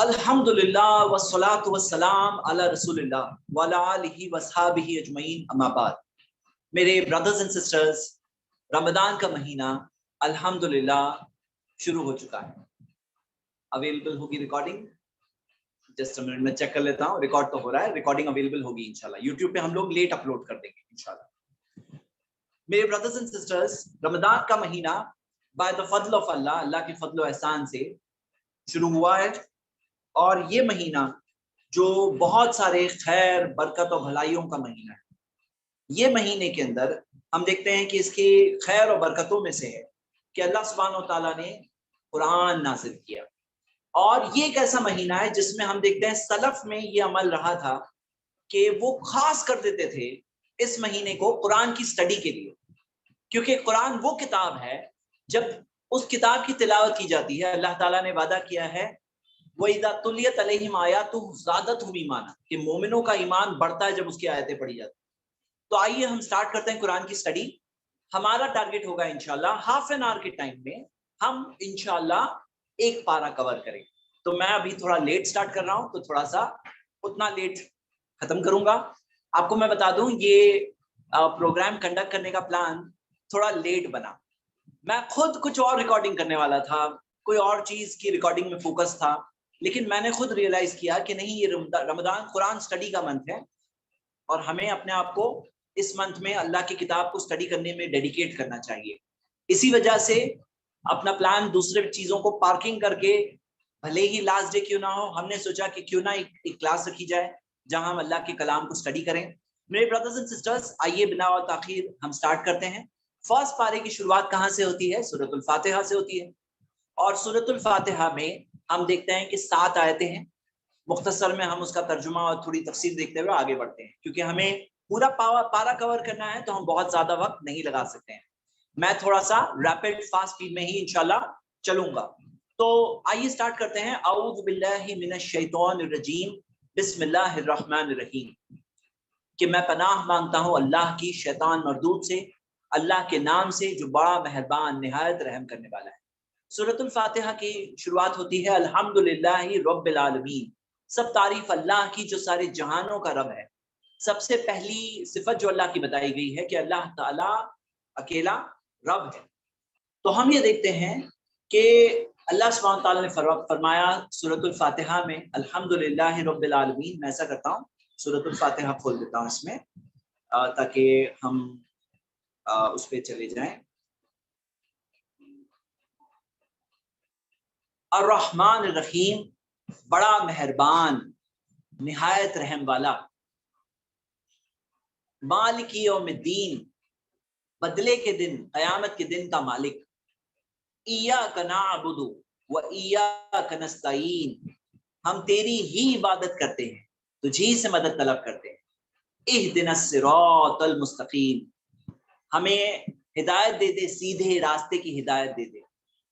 الحمدللہ والصلاة والسلام علی رسول اللہ وعلی آلہ وصحابہ اجمعین اما بعد. میرے برادرز اینڈ سسٹرز، رمضان کا مہینہ الحمدللہ شروع ہو چکا ہے. اویلیبل ہوگی ریکارڈنگ؟ جسٹ منٹ میں چیک کر لیتا ہوں. ریکارڈ تو ہو رہا ہے، ریکارڈنگ اویلیبل ہوگی انشاءاللہ. یوٹیوب پہ ہم لوگ لیٹ اپلوڈ کر دیں گے انشاءاللہ. میرے برادرز اینڈ سسٹرز، رمضان کا مہینہ بائی دا فضل آف اللہ کے فضل و احسان سے شروع ہوا ہے، اور یہ مہینہ جو بہت سارے خیر، برکت اور بھلائیوں کا مہینہ ہے. یہ مہینے کے اندر ہم دیکھتے ہیں کہ اس کی خیر اور برکتوں میں سے ہے کہ اللہ سبحانہ و تعالیٰ نے قرآن نازل کیا. اور یہ ایک ایسا مہینہ ہے جس میں ہم دیکھتے ہیں سلف میں یہ عمل رہا تھا کہ وہ خاص کر دیتے تھے اس مہینے کو قرآن کی سٹڈی کے لیے، کیونکہ قرآن وہ کتاب ہے جب اس کتاب کی تلاوت کی جاتی ہے. اللہ تعالیٰ نے وعدہ کیا ہے وَإِذَا تُلِيَتْ عَلَيْهِمْ آيَاتُهُ زَادَتْهُمْ ایمانا، کہ مومنوں کا ایمان بڑھتا ہے جب اس کی آیتیں پڑھی جاتی. تو آئیے ہم سٹارٹ کرتے ہیں قرآن کی سٹڈی. ہمارا ٹارگٹ ہوگا انشاءاللہ ہاف این آور کے ٹائم میں ہم انشاءاللہ ایک پارہ کور کریں. تو میں ابھی تھوڑا لیٹ سٹارٹ کر رہا ہوں، تو تھوڑا سا اتنا لیٹ ختم کروں گا. آپ کو میں بتا دوں یہ پروگرام کنڈکٹ کرنے کا پلان تھوڑا لیٹ بنا. میں خود کچھ اور ریکارڈنگ کرنے والا تھا، کوئی اور چیز کی ریکارڈنگ میں فوکس تھا، لیکن میں نے خود ریئلائز کیا کہ نہیں، یہ رمضان قرآن سٹڈی کا منتھ ہے اور ہمیں اپنے آپ کو اس منتھ میں اللہ کی کتاب کو سٹڈی کرنے میں ڈیڈیکیٹ کرنا چاہیے. اسی وجہ سے اپنا پلان دوسرے چیزوں کو پارکنگ کر کے، بھلے ہی لاسٹ ڈے کیوں نہ ہو، ہم نے سوچا کہ کیوں نہ ایک کلاس رکھی جائے جہاں ہم اللہ کے کلام کو سٹڈی کریں. میرے برادرز اینڈ سسٹرز، آئیے بنا تاخیر ہم سٹارٹ کرتے ہیں. فرسٹ پارے کی شروعات کہاں سے ہوتی ہے؟ سورۃ الفاتحہ سے ہوتی ہے. اور سورۃ الفاتحہ میں ہم دیکھتے ہیں کہ 7 آیتیں ہیں. مختصر میں ہم اس کا ترجمہ اور تھوڑی تفسیر دیکھتے ہوئے آگے بڑھتے ہیں، کیونکہ ہمیں پورا پارا کور کرنا ہے تو ہم بہت زیادہ وقت نہیں لگا سکتے ہیں. میں تھوڑا سا ریپڈ فاسٹ سپیڈ میں ہی انشاءاللہ چلوں گا. تو آئیے سٹارٹ کرتے ہیں. اعوذ باللہ من الشیطان الرجیم، بسم اللہ الرحمن الرحیم. کہ میں پناہ مانگتا ہوں اللہ کی شیطان مردود سے، اللہ کے نام سے جو بڑا مہربان نہایت رحم کرنے والا ہے. سورۃ الفاتحہ کی شروعات ہوتی ہے الحمدللہ رب العالمین، سب تعریف اللہ کی جو سارے جہانوں کا رب ہے. سب سے پہلی صفت جو اللہ کی بتائی گئی ہے کہ اللہ تعالیٰ اکیلا رب ہے. تو ہم یہ دیکھتے ہیں کہ اللہ سبحانہ تعالیٰ نے فرمایا سورۃ الفاتحہ میں الحمدللہ رب العالمین. میں ایسا کرتا ہوں، سورۃ الفاتحہ کھول دیتا ہوں اس میں تاکہ ہم اس پہ چلے جائیں. الرحمن الرحیم، بڑا مہربان نہایت رحم والا. مالک یوم الدین، بدلے کے دن، قیامت کے دن کا مالک. ایاک نعبد و ایاک نستعین، ہم تیری ہی عبادت کرتے ہیں، تجھی سے مدد طلب کرتے ہیں. اہدنا الصراط المستقیم، ہمیں ہدایت دے دے، سیدھے راستے کی ہدایت دے دے.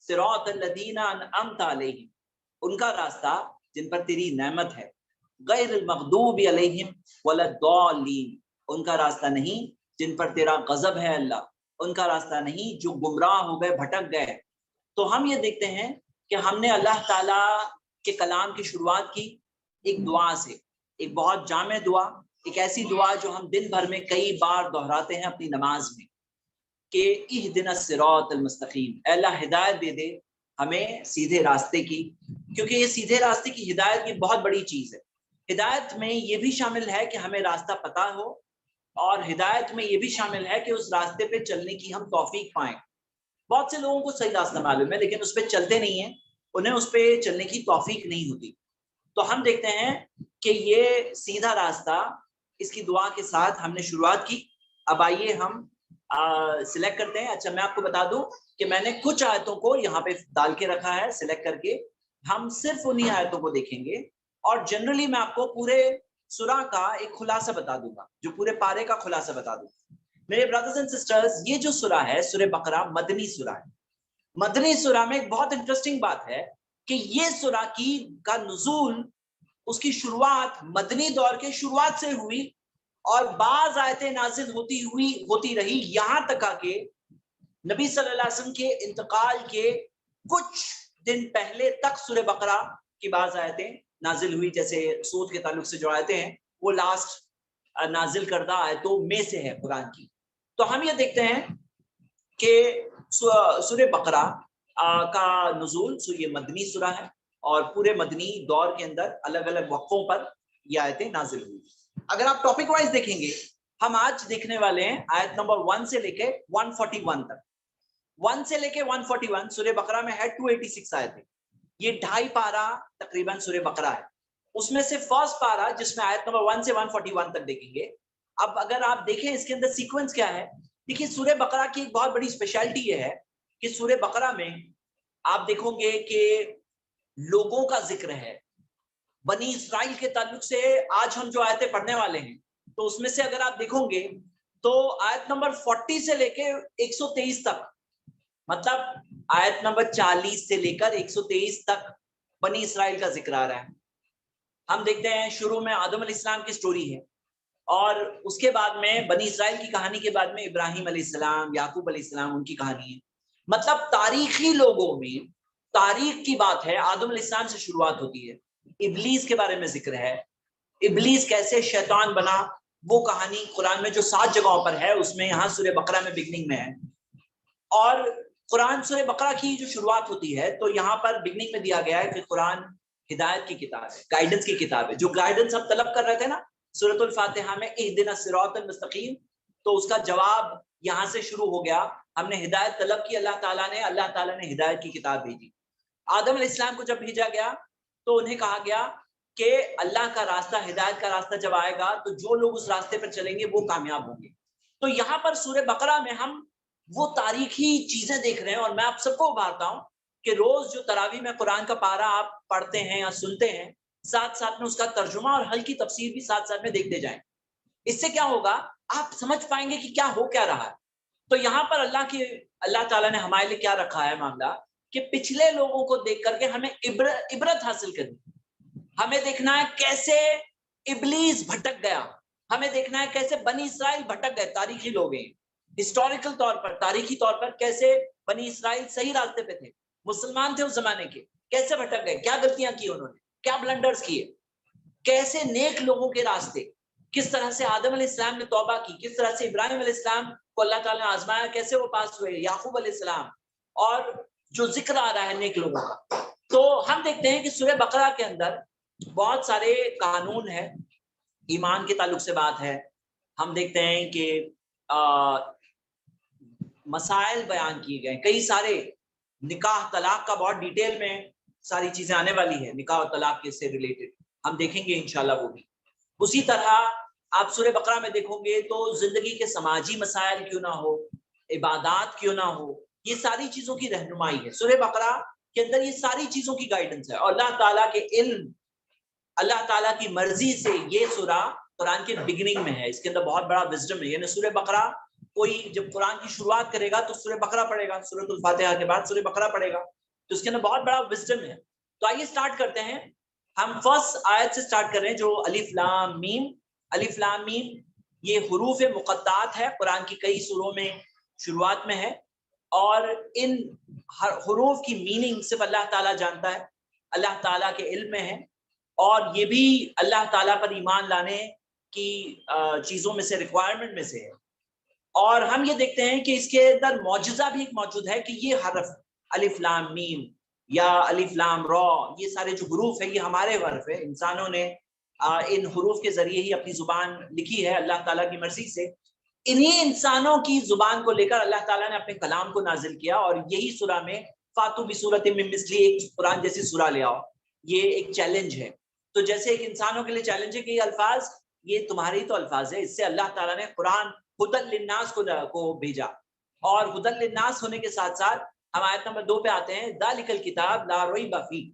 صراط الذین انعمت علیہم، ان کا راستہ جن پر تیری نعمت ہے. غیر المغضوب علیہم ولا الضالین، ان کا راستہ نہیں جن پر تیرا غضب ہے اللہ، ان کا راستہ نہیں جو گمراہ ہو گئے، بھٹک گئے. تو ہم یہ دیکھتے ہیں کہ ہم نے اللہ تعالیٰ کے کلام کی شروعات کی ایک دعا سے، ایک بہت جامع دعا، ایک ایسی دعا جو ہم دن بھر میں کئی بار دہراتے ہیں اپنی نماز میں، کہ اہدنا الصراط المستقیم، اے اللہ ہدایت دے دے ہمیں سیدھے راستے کی. کیونکہ یہ سیدھے راستے کی ہدایت کی بہت بڑی چیز ہے. ہدایت میں یہ بھی شامل ہے کہ ہمیں راستہ پتہ ہو، اور ہدایت میں یہ بھی شامل ہے کہ اس راستے پہ چلنے کی ہم توفیق پائیں. بہت سے لوگوں کو صحیح راستہ معلوم ہے لیکن اس پہ چلتے نہیں ہیں، انہیں اس پہ چلنے کی توفیق نہیں ہوتی. تو ہم دیکھتے ہیں کہ یہ سیدھا راستہ اس کی دعا کے ساتھ ہم نے شروعات کی. اب آئیے ہم سلیکٹ کرتے ہیں. اچھا، میں آپ کو بتا دوں کہ میں نے کچھ آیتوں کو یہاں پہ ڈال کے رکھا ہے سلیکٹ کر کے. ہم صرف انہی آیتوں کو دیکھیں گے، اور جنرلی میں آپ کو پورے سورہ کا ایک خلاصہ بتا دوں گا، جو پورے پارے کا خلاصہ بتا دوں گا. میرے برادرز اینڈ سسٹرز، یہ جو سورہ ہے سورہ بقرہ مدنی سورہ ہے. مدنی سورہ میں ایک بہت انٹرسٹنگ بات ہے کہ یہ سورہ کا نزول، اس کی شروعات مدنی دور کے شروعات سے ہوئی، اور بعض آیتیں نازل ہوتی رہی یہاں تک کہ نبی صلی اللہ علیہ وسلم کے انتقال کے کچھ دن پہلے تک سورہ بقرہ کی بعض آیتیں نازل ہوئی, جیسے سود کے تعلق سے جو آیتیں ہیں وہ لاسٹ نازل کردہ آیتوں میں سے ہے قرآن کی. تو ہم یہ دیکھتے ہیں کہ سورہ بقرہ کا نزول یہ مدنی سورہ ہے, اور پورے مدنی دور کے اندر الگ الگ وقفوں پر یہ آیتیں نازل ہوئی. اگر آپ ٹاپک وائز دیکھیں گے, ہم آج دیکھنے والے ہیں آیت نمبر 1 سے لے کے 141 تک. 1 سے لے کے 141 سورہ بقرہ میں ہے 286 آیتیں. یہ 2.5 پارہ تقریباً سورہ بقرہ ہے. اس میں سے فرسٹ پارہ جس میں آیت نمبر 1 سے 141 تک دیکھیں گے. اب اگر آپ دیکھیں اس کے اندر سیکوینس کیا ہے, دیکھیے سورہ بقرہ کی ایک بہت بڑی اسپیشلٹی یہ ہے کہ سورہ بقرہ میں آپ دیکھو گے کہ لوگوں کا ذکر ہے بنی اسرائیل کے تعلق سے. آج ہم جو آیتیں پڑھنے والے ہیں تو اس میں سے اگر آپ دیکھو گے تو آیت نمبر 40 سے لے کے 123 تک, مطلب آیت نمبر 40 سے لے کر 123 تک بنی اسرائیل کا ذکر آ رہا ہے. ہم دیکھتے ہیں شروع میں آدم علیہ السلام کی سٹوری ہے, اور اس کے بعد میں بنی اسرائیل کی کہانی کے بعد میں ابراہیم علیہ السلام, یعقوب علیہ السلام, ان کی کہانی ہے. مطلب تاریخی لوگوں میں تاریخ کی بات ہے, آدم علیہ السلام سے شروعات ہوتی ہے. ابلیس کے بارے میں ذکر ہے, ابلیس کیسے شیطان بنا, وہ کہانی قرآن میں جو 7 جگہوں پر ہے اس میں یہاں سورہ بقرہ میں بگننگ میں ہے. اور قرآن سورہ بقرہ کی جو شروعات ہوتی ہے تو یہاں پر بگننگ میں دیا گیا ہے کہ قرآن ہدایت کی کتاب ہے, گائیڈنس کی کتاب ہے. جو گائیڈنس ہم طلب کر رہے تھے نا سورۃ الفاتحہ میں, اہدنا الصراط المستقیم, تو اس کا جواب یہاں سے شروع ہو گیا. ہم نے ہدایت طلب کی, اللہ تعالیٰ نے ہدایت کی کتاب بھیجی. آدم علیہ السلام کو جب بھیجا گیا تو انہیں کہا گیا کہ اللہ کا راستہ, ہدایت کا راستہ جب آئے گا تو جو لوگ اس راستے پر چلیں گے وہ کامیاب ہوں گے. تو یہاں پر سورہ بقرہ میں ہم وہ تاریخی چیزیں دیکھ رہے ہیں, اور میں آپ سب کو ابھارتا ہوں کہ روز جو تراویح میں قرآن کا پارہ آپ پڑھتے ہیں یا سنتے ہیں, ساتھ ساتھ میں اس کا ترجمہ اور حل کی تفسیر بھی ساتھ ساتھ میں دیکھتے جائیں. اس سے کیا ہوگا, آپ سمجھ پائیں گے کہ کیا ہو کیا رہا ہے. تو یہاں پر اللہ تعالیٰ نے ہمارے لیے کیا رکھا ہے معاملہ, کہ پچھلے لوگوں کو دیکھ کر کے ہمیں عبرت حاصل کرنی. ہمیں دیکھنا ہے کیسے ابلیس بھٹک گیا, ہمیں دیکھنا ہے کیسے بنی اسرائیل بھٹک گئے. تاریخی لوگ ہیں, ہسٹوریکل طور پر, تاریخی طور پر کیسے بنی اسرائیل صحیح راستے پہ تھے, مسلمان تھے اس زمانے کے, کیسے بھٹک گئے, کیا غلطیاں کی انہوں نے, کیا بلنڈرز کیے, کیسے نیک لوگوں کے راستے, کس طرح سے آدم علیہ السلام نے توبہ کی, کس طرح سے ابراہیم علیہ السلام کو اللہ تعالیٰ نے آزمایا, کیسے وہ پاس ہوئے, یعقوب علیہ السلام, اور جو ذکر آ رہا ہے نیک لوگوں کا. تو ہم دیکھتے ہیں کہ سورہ بقرہ کے اندر بہت سارے قانون ہیں, ایمان کے تعلق سے بات ہے. ہم دیکھتے ہیں کہ مسائل بیان کیے گئے, کئی سارے نکاح طلاق کا بہت ڈیٹیل میں ساری چیزیں آنے والی ہے, نکاح اور طلاق کے سے ریلیٹڈ ہم دیکھیں گے انشاءاللہ وہ بھی. اسی طرح آپ سورہ بقرہ میں دیکھو گے تو زندگی کے سماجی مسائل کیوں نہ ہو, عبادات کیوں نہ ہو, یہ ساری چیزوں کی رہنمائی ہے. سورہ بقرہ کے اندر یہ ساری چیزوں کی گائیڈنس ہے, اور اللہ تعالیٰ کے علم, اللہ تعالیٰ کی مرضی سے یہ سورہ قرآن کے بگننگ میں ہے. اس کے اندر بہت بڑا وزڈم ہے. یعنی سورہ بقرہ کوئی جب قرآن کی شروعات کرے گا تو سورہ بقرہ پڑھے گا, سورۃ الفاتحہ کے بعد سورہ بقرہ پڑھے گا, تو اس کے اندر بہت بڑا وزڈم ہے. تو آئیے سٹارٹ کرتے ہیں. ہم فرسٹ آیت سے سٹارٹ کر رہے ہیں جو الف لام میم. الف لام میم یہ حروف مقطعات ہے, قرآن کی کئی سوروں میں شروعات میں ہے, اور ان حروف کی میننگ صرف اللہ تعالیٰ جانتا ہے, اللہ تعالیٰ کے علم میں ہے, اور یہ بھی اللہ تعالیٰ پر ایمان لانے کی چیزوں میں سے, ریکوائرمنٹ میں سے ہے. اور ہم یہ دیکھتے ہیں کہ اس کے اندر معجزہ بھی ایک موجود ہے کہ یہ حرف الف لام میم یا الف لام را, یہ سارے جو حروف ہیں یہ ہمارے حرف ہیں. انسانوں نے ان حروف کے ذریعے ہی اپنی زبان لکھی ہے اللہ تعالیٰ کی مرضی سے. انہی انسانوں کی زبان کو لے کر اللہ تعالیٰ نے اپنے کلام کو نازل کیا, اور یہی سورہ میں فاتو بسورۃ من مثلہ, ایک قرآن جیسی سورہ لے آؤ, یہ ایک چیلنج ہے. تو جیسے ایک انسانوں کے لیے چیلنج ہے کہ یہ الفاظ یہ تمہارے ہی تو الفاظ ہے, اس سے اللہ تعالیٰ نے قرآن ہدی للناس کو بھیجا. اور ہدی للناس ہونے کے ساتھ ساتھ ہم آیت نمبر 2 پہ آتے ہیں, ذالک الکتاب لا ریب فیہ,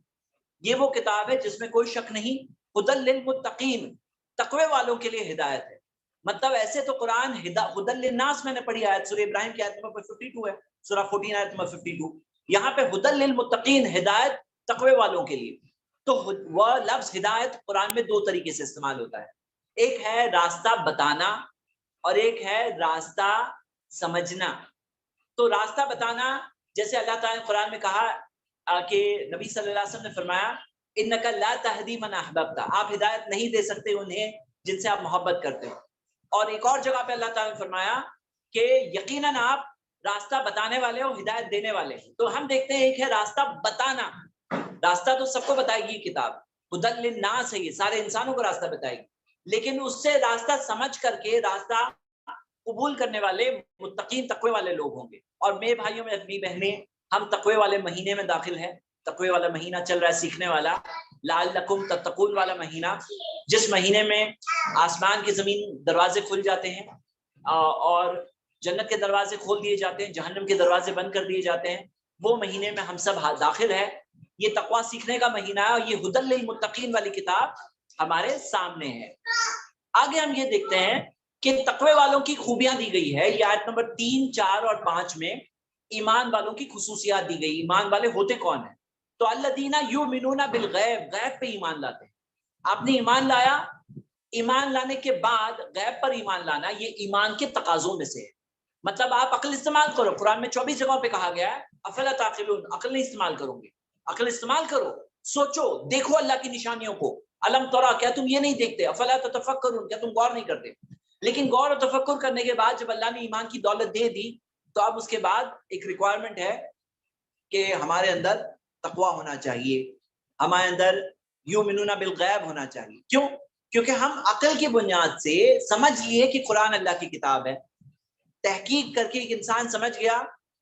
یہ وہ کتاب ہے جس میں کوئی شک نہیں, ہدی للمتقین, تقوی والوں کے لیے ہدایت ہے. مطلب ایسے تو قرآن ہدی للناس میں نے پڑھی آیت سورہ ابراہیم کی آیت نمبر 52 ہے, سورہ 14 آیت نمبر 52. یہاں پہ ہدی للمتقین, ہدایت تقوی والوں کے لیے. تو وہ لفظ ہدایت قرآن میں 2 طریقے سے استعمال ہوتا ہے, ایک ہے راستہ بتانا اور ایک ہے راستہ سمجھنا. تو راستہ بتانا جیسے اللہ تعالیٰ نے قرآن میں کہا کہ نبی صلی اللہ علیہ وسلم نے فرمایا انک لا تہدی من احببت، آپ ہدایت نہیں دے سکتے انہیں جن سے آپ محبت کرتے ہو. اور ایک اور جگہ پہ اللہ تعالیٰ نے فرمایا کہ یقیناً آپ راستہ بتانے والے ہو، ہدایت دینے والے ہو. تو ہم دیکھتے ہیں ایک ہے راستہ بتانا، راستہ تو سب کو بتائے گی کتاب، ہدی للناس ہے، یہ سارے انسانوں کو راستہ بتائے گی، لیکن اس سے راستہ سمجھ کر کے راستہ قبول کرنے والے متقین تقوی والے لوگ ہوں گے. اور میرے بھائیوں میں اپنی بہنیں، ہم تقوی والے مہینے میں داخل ہیں. تقوی والا مہینہ چل رہا ہے، سیکھنے والا، لعلکم تتقون والا مہینہ، جس مہینے میں آسمان کی زمین دروازے کھل جاتے ہیں اور جنت کے دروازے کھول دیے جاتے ہیں، جہنم کے دروازے بند کر دیے جاتے ہیں. وہ مہینے میں ہم سب داخل ہے. یہ تقوی سیکھنے کا مہینہ ہے اور یہ ہدی للمتقین والی کتاب ہمارے سامنے ہے. آگے ہم یہ دیکھتے ہیں کہ تقوی والوں کی خوبیاں دی گئی ہے. یہ آیت نمبر 3، 4 اور 5 میں ایمان والوں کی خصوصیات دی گئی. ایمان والے ہوتے کون ہیں؟ تو الذین یؤمنون بالغیب، غیب پہ ایمان لاتے ہیں. آپ نے ایمان لایا، ایمان لانے کے بعد غیب پر ایمان لانا یہ ایمان کے تقاضوں میں سے ہے. مطلب آپ عقل استعمال کرو. قرآن میں 24 جگہوں پہ کہا گیا ہے افلا تعقلون، عقل نہیں استعمال کرو گے. عقل استعمال کرو، سوچو، دیکھو اللہ کی نشانیوں کو. الم ترا، کیا تم یہ نہیں دیکھتے؟ افلا تتفکرون، کیا تم غور نہیں کرتے؟ لیکن غور و تفکر کرنے کے بعد جب اللہ نے ایمان کی دولت دے دی تو اب اس کے بعد ایک ریکوائرمنٹ ہے کہ ہمارے اندر تقوی ہونا چاہیے، ہمارے اندر یؤمنون بالغیب ہونا چاہیے. کیوں؟ کیونکہ ہم عقل کی بنیاد سے سمجھ لیے کہ قرآن اللہ کی کتاب ہے. تحقیق کر کے ایک انسان سمجھ گیا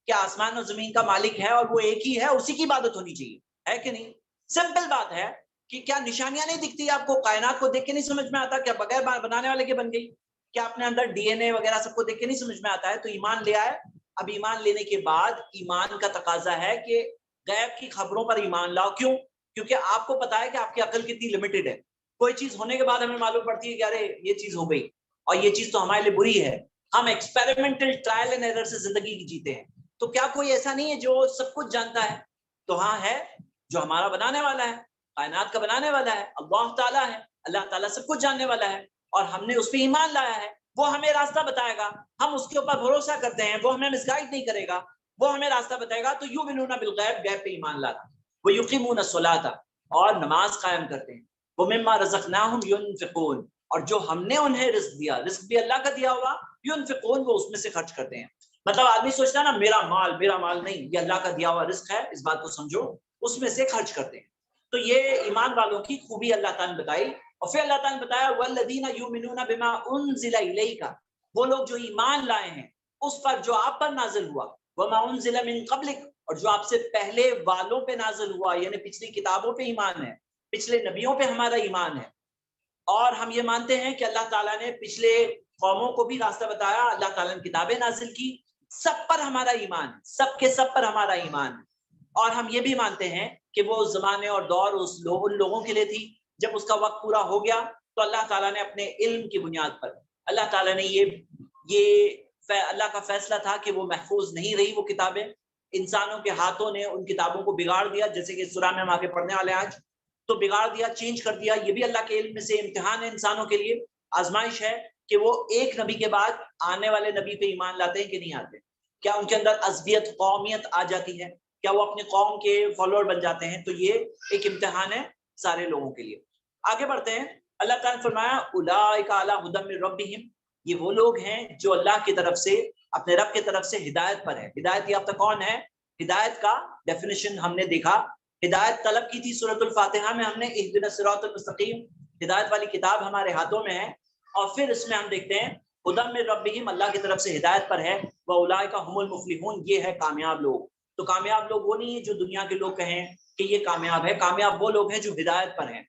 کہ آسمان اور زمین کا مالک ہے اور وہ ایک ہی ہے، اسی کی عبادت ہونی چاہیے، ہے کہ نہیں؟ سمپل بات ہے کہ کیا نشانیاں نہیں دکھتی آپ کو؟ کائنات کو دیکھ کے نہیں سمجھ میں آتا کیا بغیر بنانے والے کے بن گئی؟ کیا اپنے اندر ڈی این اے وغیرہ سب کو دیکھ کے نہیں سمجھ میں آتا ہے؟ تو ایمان لے آئے. اب ایمان لینے کے بعد ایمان کا تقاضا ہے کہ غیب کی خبروں پر ایمان لاؤ. کیوں؟ کیونکہ آپ کو پتا ہے کہ آپ کی عقل کتنی لمیٹڈ ہے. کوئی چیز ہونے کے بعد ہمیں معلوم پڑتی ہے کہ ارے یہ چیز ہو گئی اور یہ چیز تو ہمارے لیے بری ہے. ہم ایکسپیریمنٹل ٹرائل اینڈ ایرر سے زندگی جیتے ہیں. تو کیا کوئی ایسا نہیں ہے جو سب کچھ جانتا ہے؟ تو ہاں ہے، جو ہمارا بنانے والا ہے، کائنات کا بنانے والا ہے، اللہ تعالیٰ ہے. اللہ تعالیٰ سب کچھ جاننے والا ہے اور ہم نے اس پہ ایمان لایا ہے. وہ ہمیں راستہ بتائے گا، ہم اس کے اوپر بھروسہ کرتے ہیں، وہ ہمیں مس گائیڈ نہیں کرے گا، وہ ہمیں راستہ بتائے گا. تو یؤمنون بالغیب، غیب پہ ایمان لاتا. وہ یقیمون الصلاۃ، اور نماز قائم کرتے ہیں. وہ مما رزقناہم ينفقون، اور جو ہم نے انہیں رزق دیا، رزق بھی اللہ کا دیا ہوا، ينفقون، وہ اس میں سے خرچ کرتے ہیں. مطلب آدمی سوچتا ہے نا میرا مال، میرا مال نہیں، یہ اللہ کا دیا ہوا رزق ہے، اس بات کو سمجھو، اس میں سے خرچ کرتے ہیں. تو یہ ایمان والوں کی خوبی اللہ تعالیٰ نے بتائی. اور پھر اللہ تعالیٰ نے بتایا والذین یؤمنون بما انزل الیک، وہ لوگ جو ایمان لائے ہیں اس پر جو آپ پر نازل ہوا، وما انزل من قبلک، اور جو آپ سے پہلے والوں پہ نازل ہوا، یعنی پچھلی کتابوں پہ ایمان ہے، پچھلے نبیوں پہ ہمارا ایمان ہے. اور ہم یہ مانتے ہیں کہ اللہ تعالیٰ نے پچھلے قوموں کو بھی راستہ بتایا، اللہ تعالیٰ نے کتابیں نازل کی، سب پر ہمارا ایمان ہے، سب کے سب پر ہمارا ایمان ہے. اور ہم یہ بھی مانتے ہیں کہ وہ زمانے اور دور ان لوگوں کے لیے تھی، جب اس کا وقت پورا ہو گیا تو اللہ تعالیٰ نے اپنے علم کی بنیاد پر، اللہ تعالیٰ نے یہ اللہ کا فیصلہ تھا کہ وہ محفوظ نہیں رہی وہ کتابیں، انسانوں کے ہاتھوں نے ان کتابوں کو بگاڑ دیا، جیسے کہ سورہ میں ہم آگے پڑھنے والے آج، تو بگاڑ دیا، چینج کر دیا. یہ بھی اللہ کے علم میں سے امتحان ہے، انسانوں کے لیے آزمائش ہے کہ وہ ایک نبی کے بعد آنے والے نبی پہ ایمان لاتے ہیں کہ نہیں آتے. کیا ان کے اندر عصبیت، قومیت آ جاتی ہے؟ کیا وہ اپنے قوم کے فالوور بن جاتے ہیں؟ تو یہ ایک امتحان ہے سارے لوگوں کے لیے. آگے بڑھتے ہیں. اللہ تعالیٰ نے فرمایا اولئک علی ھدی من ربہم، یہ وہ لوگ ہیں جو اللہ کی طرف سے، اپنے رب کی طرف سے ہدایت پر ہے. ہدایت یافتہ کون ہے؟ ہدایت کا ڈیفینیشن ہم نے دیکھا، ہدایت طلب کی تھی سورۃ الفاتحہ میں ہم نے، اہدنا الصراط المستقیم، ہدایت والی کتاب ہمارے ہاتھوں میں ہے. اور پھر اس میں ہم دیکھتے ہیں ھدی من ربہم، اللہ کی طرف سے ہدایت پر ہے، واولئک ھم المفلحون، یہ ہے کامیاب لوگ. تو کامیاب لوگ وہ نہیں ہیں جو دنیا کے لوگ کہیں کہ یہ کامیاب ہے، کامیاب وہ لوگ ہیں جو ہدایت پر ہیں.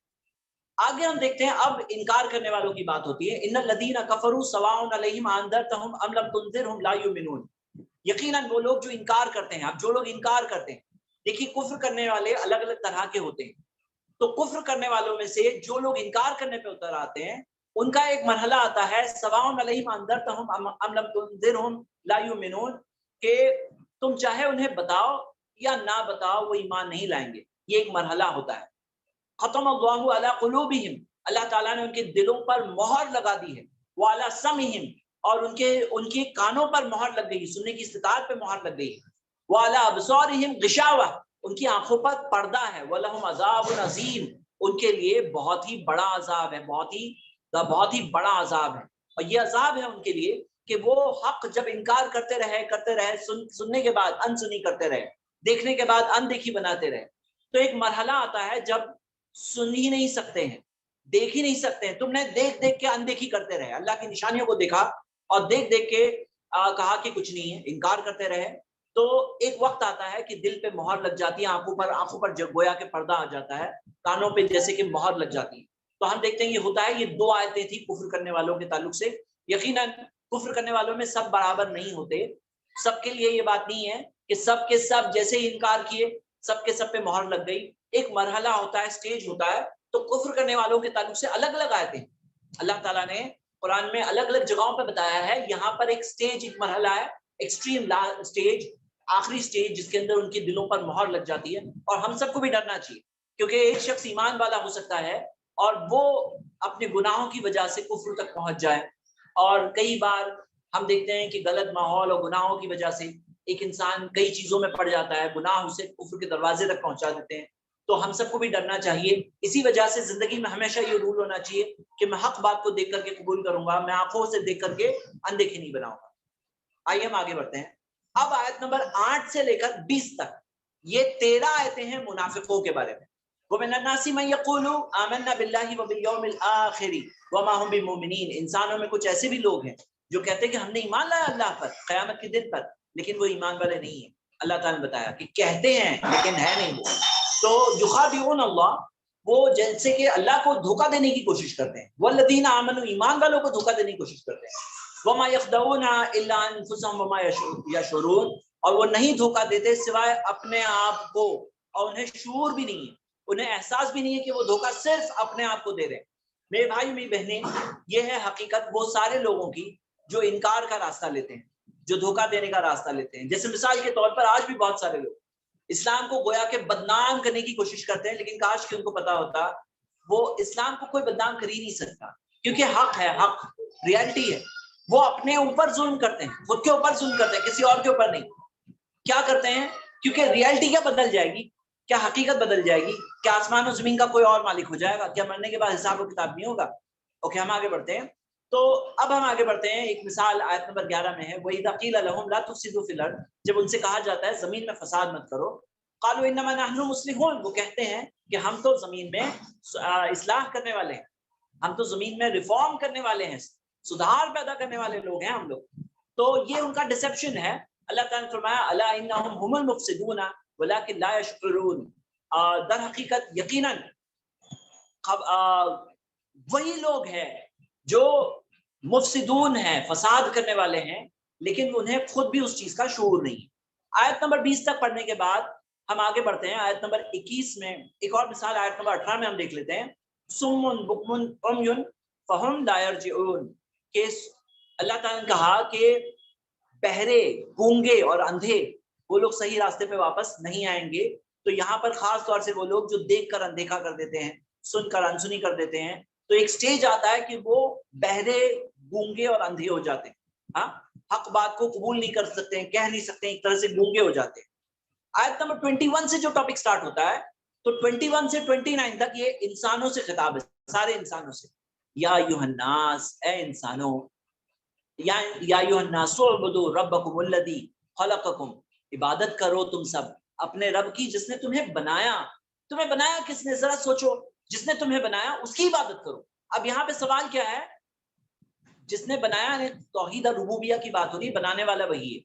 آگے ہم دیکھتے ہیں اب انکار کرنے والوں کی بات ہوتی ہے. ان الذین کفروا سواء علیہم انذرتہم ام لم تنذرہم لا یؤمنون، یقیناً وہ لوگ جو انکار کرتے ہیں. اب جو لوگ انکار کرتے ہیں، دیکھیے کفر کرنے والے الگ الگ طرح کے ہوتے ہیں. تو کفر کرنے والوں میں سے جو لوگ انکار کرنے پہ اتر آتے ہیں، ان کا ایک مرحلہ آتا ہے سواء علیہم انذرتہم ام لم تنذرہم لا یؤمنون، کہ تم چاہے انہیں بتاؤ یا نہ بتاؤ وہ ایمان نہیں لائیں گے. یہ ایک مرحلہ ہوتا ہے. ختم اللہ علی قلوبہم، اللہ تعالیٰ نے ان کے دلوں پر مہر لگا دی ہے، وعلی سمعہم، اور ان کے کانوں پر مہر لگ گئی، سننے کی استطاعت پہ مہر لگ گئی، وعلی ابصارہم غشاوہ، ان کی آنکھوں پر پردہ ہے، وَلَهُمْ عَذَابٌ عَظِيمٌ، ان کے لیے بہت ہی بڑا عذاب ہے، بہت ہی بڑا عذاب ہے۔ اور یہ عذاب ہے ان کے لیے کہ وہ حق جب انکار کرتے رہے، سننے کے بعد انسنی کرتے رہے، دیکھنے کے بعد اندیکھی بناتے رہے، تو ایک مرحلہ آتا ہے جب سن ہی نہیں سکتے ہیں، دیکھ ہی نہیں سکتے ہیں۔ تم نے دیکھ دیکھ کے اندیکھی کرتے رہے، اللہ کی نشانیوں کو دیکھا اور دیکھ دیکھ کے کہا کہ کچھ نہیں ہے، انکار کرتے رہے، تو ایک وقت آتا ہے کہ دل پہ مہر لگ جاتی ہے، آنکھوں پر گویا کہ پردہ آ جاتا ہے، کانوں پہ جیسے کہ مہر لگ جاتی ہے۔ تو ہم دیکھتے ہیں یہ ہوتا ہے، یہ 2 آیتیں تھی کفر کرنے والوں کے تعلق سے۔ یقیناً کفر کرنے والوں میں سب برابر نہیں ہوتے، سب کے لیے یہ بات نہیں ہے کہ سب کے سب جیسے ہی انکار کیے سب کے سب پہ مہر لگ گئی۔ ایک مرحلہ ہوتا ہے، سٹیج ہوتا ہے۔ تو کفر کرنے والوں کے تعلق سے الگ الگ آیتیں اللہ تعالیٰ نے قرآن میں الگ الگ جگہوں پہ بتایا ہے۔ یہاں پر ایک سٹیج، ایک مرحلہ ہے، ایکسٹریم سٹیج، آخری سٹیج، جس کے اندر ان کے دلوں پر مہر لگ جاتی ہے۔ اور ہم سب کو بھی ڈرنا چاہیے، کیونکہ ایک شخص ایمان والا ہو سکتا ہے اور وہ اپنے گناہوں کی وجہ سے کفر تک پہنچ جائے۔ اور کئی بار ہم دیکھتے ہیں کہ غلط ماحول اور گناہوں کی وجہ سے ایک انسان کئی چیزوں میں پڑ جاتا ہے، گناہ اسے کفر کے دروازے تک پہنچا دیتے ہیں۔ تو ہم سب کو بھی ڈرنا چاہیے۔ اسی وجہ سے زندگی میں ہمیشہ یہ رول ہونا چاہیے کہ میں حق بات کو دیکھ کر کے قبول کروں گا، میں آنکھوں سے دیکھ کر کے اندیکھی نہیں بناؤں گا۔ آئیے ہم آگے بڑھتے ہیں۔ اب آیت نمبر 8 سے لے کر 20 تک یہ 13 آیتیں ہیں منافقوں کے بارے میں۔ وَمِنَ النَّاسِ مَن يَقُولُ آمَنَّا بِاللَّهِ وَبِالْيَوْمِ الْآخِرِ وَمَا هُم بِمُؤْمِنِينَ۔ انسانوں میں کچھ ایسے بھی لوگ ہیں جو کہتے ہیں کہ ہم نے ایمان لایا اللہ پر، قیامت کے دن پر، لیکن وہ ایمان والے نہیں ہیں۔ اللہ تعالیٰ نے بتایا کہ کہتے ہیں لیکن ہے نہیں وہ۔ تو یخادعون اللہ، وہ جیسے کہ اللہ کو دھوکہ دینے کی کوشش کرتے ہیں، والذین آمنوا، ایمان والوں کو دھوکہ دینے کی کوشش کرتے ہیں، وما یخدعون الا انفسهم وما یشعرون، اور وہ نہیں دھوکہ دیتے سوائے اپنے آپ کو، اور انہیں شعور بھی نہیں ہے، انہیں احساس بھی نہیں ہے کہ وہ دھوکہ صرف اپنے آپ کو دے رہے ہیں۔ میرے بھائی میری بہنیں، یہ ہے حقیقت وہ سارے لوگوں کی جو انکار کا راستہ لیتے ہیں، جو دھوکہ دینے کا راستہ لیتے ہیں۔ جیسے مثال کے طور پر آج بھی بہت سارے لوگ اسلام کو گویا کہ بدنام کرنے کی کوشش کرتے ہیں، لیکن کاش کہ ان کو پتا ہوتا وہ اسلام کو کوئی بدنام کر ہی نہیں سکتا، کیونکہ حق ہے، حق ریالٹی ہے۔ وہ اپنے اوپر ظلم کرتے ہیں، خود کے اوپر ظلم کرتے ہیں، کسی اور کے اوپر نہیں۔ کیا کرتے ہیں؟ کیونکہ ریالٹی کیا بدل جائے گی، کیا حقیقت بدل جائے گی؟ کیا آسمان و زمین کا کوئی اور مالک ہو جائے گا؟ کیا مرنے کے بعد حساب و کتاب نہیں ہوگا؟ اوکے، ہم آگے بڑھتے ہیں۔ تو اب ہم آگے بڑھتے ہیں۔ ایک مثال آیت نمبر 11 میں ہے، وَإِذَا قِيلَ لَهُمْ لَا تُفْسِدُوا فِي الْأَرْضِ، جب ان سے کہا جاتا ہے زمین میں فساد مت کرو، قَالُوا إِنَّمَا نَحْنُ مُصْلِحُونَ، وہ کہتے ہیں کہ ہم تو زمین میں اصلاح کرنے والے ہیں، ہم تو زمین میں ریفارم کرنے والے ہیں، سدھار پیدا کرنے والے لوگ ہیں ہم لوگ۔ تو یہ ان کا ڈسپشن ہے۔ اللہ تعالیٰ نے فرمایا الا انہم هم المفسدون ولکن لا یشعرون، در حقیقت یقیناً وہی لوگ ہیں جو مفسدون ہیں، فساد کرنے والے ہیں، لیکن انہیں خود بھی اس چیز کا شعور نہیں ہے۔ آیت نمبر 20 تک پڑھنے کے بعد ہم آگے بڑھتے ہیں۔ آیت نمبر 21 میں ایک اور مثال آیت نمبر 18 میں ہم دیکھ لیتے ہیں، سم بکم عمی فہم لا یرجعون، کہ اللہ تعالیٰ نے کہا کہ بہرے، گونگے اور اندھے وہ لوگ صحیح راستے پہ واپس نہیں آئیں گے۔ تو یہاں پر خاص طور سے وہ لوگ جو دیکھ کر اندیکھا کر دیتے ہیں، سن کر انسنی کر دیتے ہیں، تو ایک سٹیج آتا ہے کہ وہ بہرے، گونگے اور اندھے ہو جاتے ہیں، ہاں، حق بات کو قبول نہیں کر سکتے ہیں، کہہ نہیں سکتے ہیں، ایک طرح سے گونگے ہو جاتے ہیں۔ آیت نمبر 21 سے جو ٹاپک سٹارٹ ہوتا ہے، تو 21 سے 29 تک یہ انسانوں سے خطاب ہے، سارے انسانوں سے۔ یا ایھا الناس، اے انسانوں، یا ایھا الناس اعبدوا ربکم الذی خلقکم، عبادت کرو تم سب اپنے رب کی جس نے تمہیں بنایا۔ تمہیں بنایا کس نے؟ ذرا سوچو، جس نے تمہیں بنایا اس کی عبادت کرو۔ اب یہاں پہ سوال کیا ہے؟ جس نے بنایا ہے، توحید الربوبیہ کی بات ہو رہی ہے، بنانے والا وہی ہے،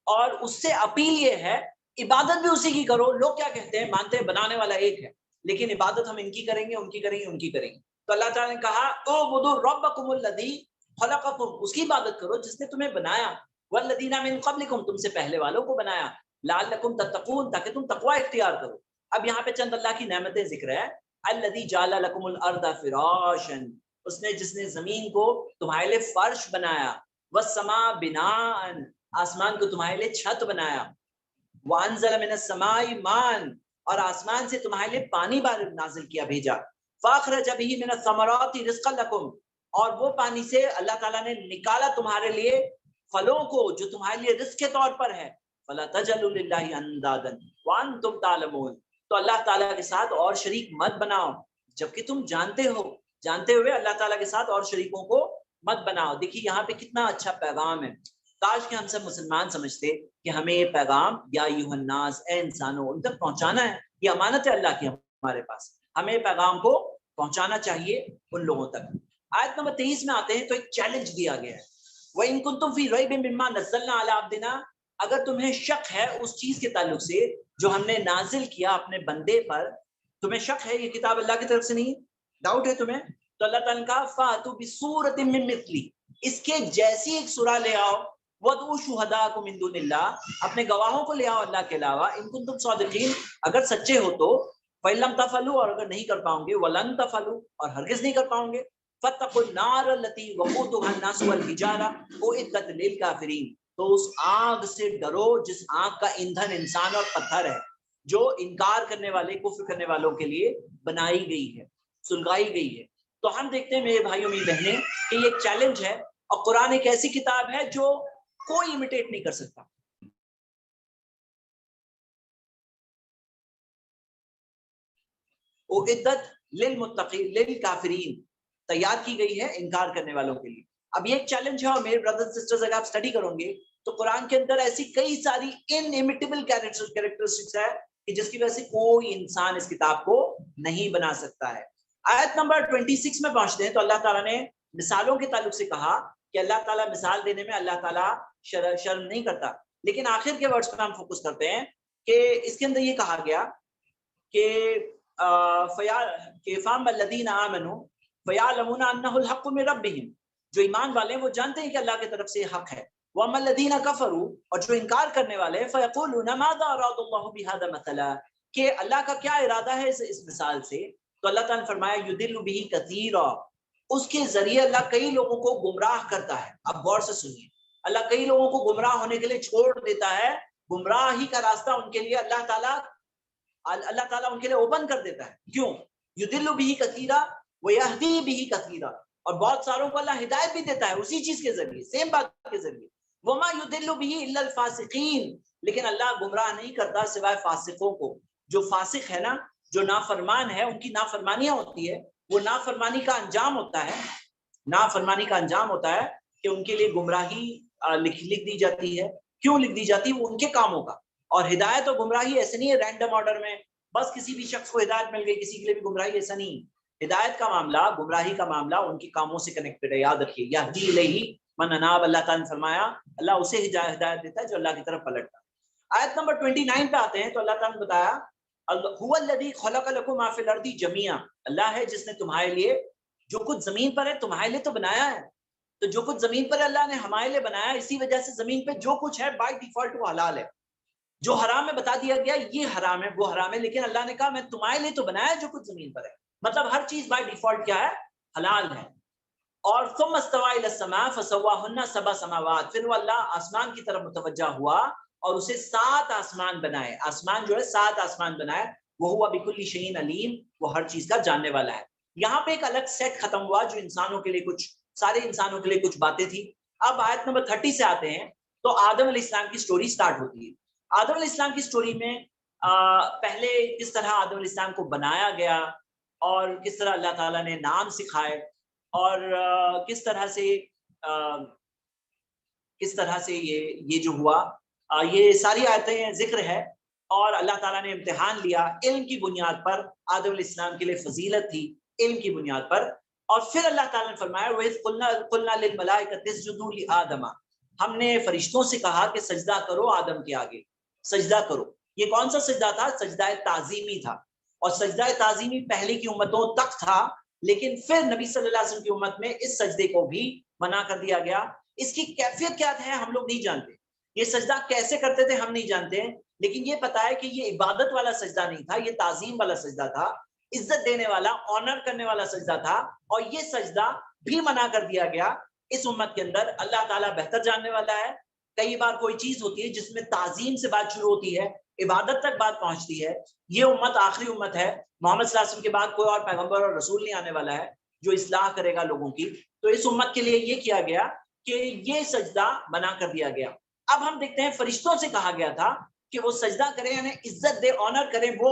اور اس سے اپیل یہ ہے عبادت بھی اسی کی کرو۔ لوگ کیا کہتے ہیں؟ مانتے ہیں بنانے والا ایک ہے، لیکن عبادت ہم ان کی کریں گے، ان کی کریں گے، ان کی کریں گے۔ تو اللہ تعالیٰ نے کہا اعبدوا ربکم الذی خلقکم، اس کی عبادت کرو جس نے تمہیں بنایا، والذین من قبلکم، تم سے پہلے والوں کو بنایا، لعلکم تتقون، تاکہ تم تقوی اختیار کرو۔ اب یہاں پہ چند اللہ کی نعمتیں ذکر ہے۔ الذی جعل لکم الارض فراشا، اس نے جس نے زمین کو تمہارے لیے فرش بنایا، والسماء بناء، آسمان کو تمہارے لیے چھت بنایا، وانزل من السماء ماء، اور آسمان سے تمہارے لیے پانی نازل کیا، بھیجا، فاخرج به من الثمرات رزقا لکم، اور وہ پانی سے اللہ تعالیٰ نے نکالا تمہارے لیے پھلوں کو جو تمہارے لیے رزق کے طور پر ہے، فلا تجعلوا للہ اندادا وانتم تعلمون، تو اللہ تعالیٰ کے ساتھ اور شریک مت بناؤ جبکہ تم جانتے ہو، جانتے ہوئے اللہ تعالیٰ کے ساتھ اور شریکوں کو مت بناؤ۔ دیکھیے یہاں پہ کتنا اچھا پیغام ہے، کاش کہ ہم سب مسلمان سمجھتے کہ ہمیں یہ پیغام یا ایھا الناس، اے انسانوں، ان تک پہنچانا ہے، یہ امانت ہے اللہ کی ہمارے پاس، ہمیں پیغام کو پہنچانا چاہیے ان لوگوں تک۔ آیت نمبر 23 میں آتے ہیں تو ایک چیلنج دیا گیا ہے، وَإِن كُنتُمْ فِي رَيْبٍ مِّمَّا نَزَّلْنَا عَلَىٰ عَبْدِنَا، اگر تمہیں شک ہے اس چیز کے تعلق سے جو ہم نے نازل کیا اپنے بندے پر، تمہیں شک ہے یہ کتاب اللہ کی طرف سے نہیں، ڈاؤٹ ہے تمہیں، تو اللہ تعالیٰ نے کہا فَأْتُوا بِسُورَةٍ مِّن مِّثْلِهِ، اس کے جیسی ایک سورہ لے آؤ، وَادْعُوا شُهَدَاءَكُم مِّن دُونِ اللَّهِ، اپنے گواہوں کو لے آؤ اللہ کے علاوہ، ان کنتم صادقین، اگر سچے ہو تو، فَإِن لَّمْ تَفْعَلُوا، اور اگر نہیں کر پاؤ گے، وَلَن تَفْعَلُوا، اور ہرگز نہیں کر پاؤ گے، فَاتَّقُوا النَّارَ الَّتِي وَقُودُهَا النَّاسُ وَالْحِجَارَةُ أُعِدَّتْ لِلْكَافِرِينَ، تو اس آگ سے ڈرو جس آگ کا ایندھن انسان اور پتھر ہے، جو انکار کرنے والے، کفر کرنے والوں کے لیے بنائی گئی ہے، سلگائی گئی ہے۔ تو ہم دیکھتے ہیں میرے بھائیوں میری بہنیں کہ یہ ایک چیلنج ہے، اور قرآن ایک ایسی کتاب ہے جو کوئی امیٹیٹ نہیں کر سکتا۔ اعدت للمتقین للکافرین، تیار کی گئی ہے انکار کرنے والوں کے لیے۔ اب یہ ایک چیلنج ہے، اور میرے بردرز سسٹرز اگر آپ اسٹڈی کرو گے تو قرآن کے اندر ایسی کئی ساری انمیٹیبل کیریکٹرسٹکس ہے کہ جس کی وجہ سے کوئی انسان اس کتاب کو نہیں بنا سکتا ہے۔ آیت نمبر 26 میں پہنچتے ہیں تو اللہ تعالیٰ نے مثالوں کے تعلق سے کہا کہ اللہ تعالیٰ مثال دینے میں اللہ تعالیٰ شرم نہیں کرتا، لیکن آخر کے ورڈز پر ہم فوکس کرتے ہیں کہ اس کے اندر یہ کہا گیا کہ فَأَمَّا الَّذِينَ آمَنُوا فَيَعْلَمُونَ أَنَّهُ الْحَقُّ مِن رَبِّهِمْ، جو ایمان والے ہیں وہ جانتے ہیں کہ اللہ کی طرف سے حق ہے، وَأَمَّا الَّذِينَ كَفَرُوا، اور جو انکار کرنے والے ہیں فَيَقُولُونَ مَاذَا أَرَادَ اللَّهُ بِهَذَا مَثَلًا، کہ اللہ کا کیا ارادہ ہے اس مثال سے، تو اللہ تعالیٰ نے فرمایا يُضِلُّ بِهِ كَثِيرًا، اس کے ذریعے اللہ کئی لوگوں کو گمراہ کرتا ہے۔ اب غور سے سنیے، اللہ کئی لوگوں کو گمراہ ہونے کے لیے چھوڑ دیتا ہے، گمراہی کا راستہ ان کے لیے اللہ تعالیٰ ان کے لیے اوپن کر دیتا ہے۔ کیوں؟ یُضِلُّ بِهِ کثیرا وَيَهْدِي بِهِ کثیرا، اور بہت ساروں کو اللہ ہدایت بھی دیتا ہے اسی چیز کے ذریعے، سیم بات کے ذریعے۔ وَمَا يُضِلُّ بِهِ إِلَّا الْفَاسِقِينَ، لیکن اللہ گمراہ نہیں کرتا سوائے فاسقوں کو۔ جو فاسق ہے نا، جو نافرمان ہے، ان کی نافرمانیاں ہوتی ہے، وہ نافرمانی کا انجام ہوتا ہے، نافرمانی کا انجام ہوتا ہے کہ ان کے لیے گمراہی لکھ دی جاتی ہے۔ کیوں لکھ دی جاتی ہے؟ وہ ان کے کاموں کا۔ اور ہدایت اور گمراہی ایسے نہیں ہے رینڈم آرڈر میں بس کسی بھی شخص کو ہدایت مل گئی کسی کے لیے بھی گمراہی، ایسا نہیں۔ ہدایت کا معاملہ، گمراہی کا معاملہ ان کے کاموں سے کنیکٹڈ ہے، یاد رکھیے۔ یہدی الیہ من اناب، اللہ تعالیٰ نے فرمایا اللہ اسے ہدایت دیتا ہے جو اللہ کی طرف پلٹتا ہے۔ آیت نمبر 29 پہ آتے ہیں تو اللہ تعالیٰ نے بتایا هو الذی خلق لکم ما فی الارض جمیعا، اللہ ہے جس نے تمہارے لیے جو کچھ زمین پر ہے تمہارے لیے تو بنایا ہے۔ تو جو کچھ زمین پر اللہ نے ہمارے لیے بنایا، اسی وجہ سے زمین پہ جو کچھ ہے بائی ڈیفالٹ وہ حلال ہے۔ جو حرام میں بتا دیا گیا یہ حرام ہے وہ حرام ہے، لیکن اللہ نے کہا میں تمہارے لیے تو بنایا جو کچھ زمین پر ہے، مطلب ہر چیز بائی ڈیفالٹ کیا ہے؟ حلال ہے۔ اور ثم استوى الى السماء فسواهن سبع سماوات، پھر وہ اللہ آسمان کی طرف متوجہ ہوا اور اسے 7 آسمان بنائے، آسمان جو ہے 7 آسمان بنائے، وهو بكل شيء عليم، وہ ہر چیز کا جاننے والا ہے۔ یہاں پہ ایک الگ سیٹ ختم ہوا جو انسانوں کے لیے کچھ، سارے انسانوں کے لیے کچھ باتیں تھی۔ اب آیت نمبر 30 سے آتے ہیں تو آدم علیہ السلام کی سٹوری سٹارٹ ہوتی ہے۔ آدم علیہ السلام کی سٹوری میں پہلے کس طرح آدم علیہ السلام کو بنایا گیا اور کس طرح اللہ تعالیٰ نے نام سکھائے اور کس طرح سے یہ جو ہوا، یہ ساری آیتیں ذکر ہے۔ اور اللہ تعالیٰ نے امتحان لیا علم کی بنیاد پر، آدم علیہ السلام کے لیے فضیلت تھی علم کی بنیاد پر۔ اور پھر اللہ تعالیٰ نے فرمایا وَإِذْ قُلْنَا لِلْمَلَائِكَةِ اسْجُدُوا لِآدَمَ، ہم نے فرشتوں سے کہا کہ سجدہ کرو آدم کے آگے، سجدہ کرو۔ یہ کون سا سجدہ تھا؟ سجدہ تعظیمی تھا، اور سجدہ تعظیمی پہلے کی امتوں تک تھا، لیکن پھر نبی صلی اللہ علیہ وسلم کی امت میں اس سجدے کو بھی منع کر دیا گیا۔ اس کی کیفیت کیا ہے ہم لوگ نہیں جانتے، یہ سجدہ کیسے کرتے تھے ہم نہیں جانتے، لیکن یہ پتا ہے کہ یہ عبادت والا سجدہ نہیں تھا، یہ تعظیم والا سجدہ تھا، عزت دینے والا، آنر کرنے والا سجدہ تھا، اور یہ سجدہ بھی منع کر دیا گیا اس امت کے اندر۔ اللہ تعالیٰ بہتر جاننے والا ہے، کئی بار کوئی چیز ہوتی ہے جس میں تعظیم سے بات شروع ہوتی ہے، عبادت تک بات پہنچتی ہے۔ یہ امت آخری امت ہے، محمد صلی اللہ علیہ وسلم کے بعد کوئی اور پیغمبر اور رسول نہیں آنے والا ہے جو اصلاح کرے گا لوگوں کی۔ تو اس امت کے لیے یہ کیا گیا کہ یہ سجدہ منع کر دیا گیا۔ اب ہم دیکھتے ہیں فرشتوں سے کہا گیا تھا کہ وہ سجدہ کریں، یعنی عزت دے، آنر کریں، وہ